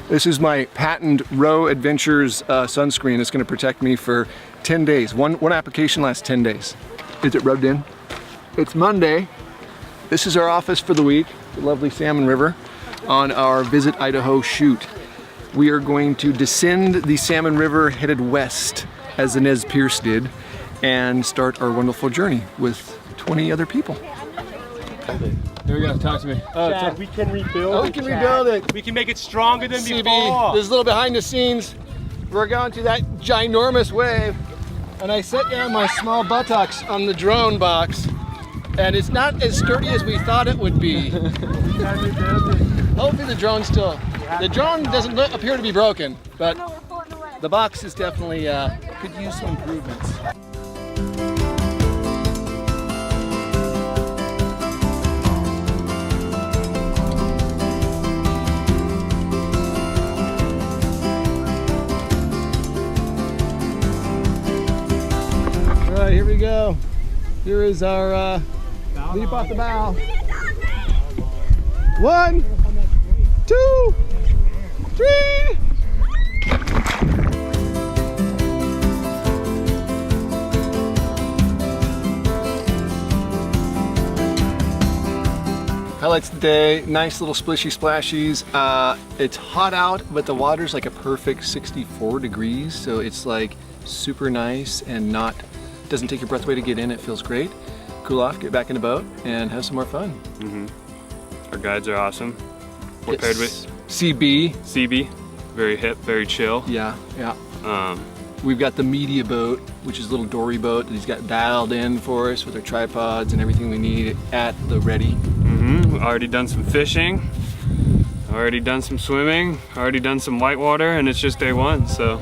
This is my patent Row Adventures sunscreen. It's going to protect me for 10 days. One application lasts 10 days. Is it rubbed in? It's Monday. This is our office for the week, the lovely Salmon River, on our Visit Idaho shoot. We are going to descend the Salmon River headed west, as the Nez Pierce did, and start our wonderful journey with 20 other people. Here we go, talk to me. Chad, we can rebuild it. We can rebuild it. We can make it stronger than CB, before. there's a little behind the scenes. We're going through that ginormous wave, and I set down my small buttocks on the drone box, and it's not as sturdy as we thought it would be. Hopefully the the drone doesn't appear to be broken, but the box is definitely could use some improvements. All right, here we go. Here is our leap off the bow. 1, 2, 3. Highlights of the day, nice little splishy splashies. It's hot out, but the water's like a perfect 64 degrees, so it's like super nice and doesn't take your breath away to get in. It feels great. Cool off, get back in the boat, and have some more fun. Our guides are awesome. We're paired with CB. Very hip, very chill. Yeah. We've got the media boat, which is a little dory boat that he's got dialed in for us with our tripods and everything we need at the ready. Already done some fishing, already done some swimming, already done some whitewater, and it's just day one, so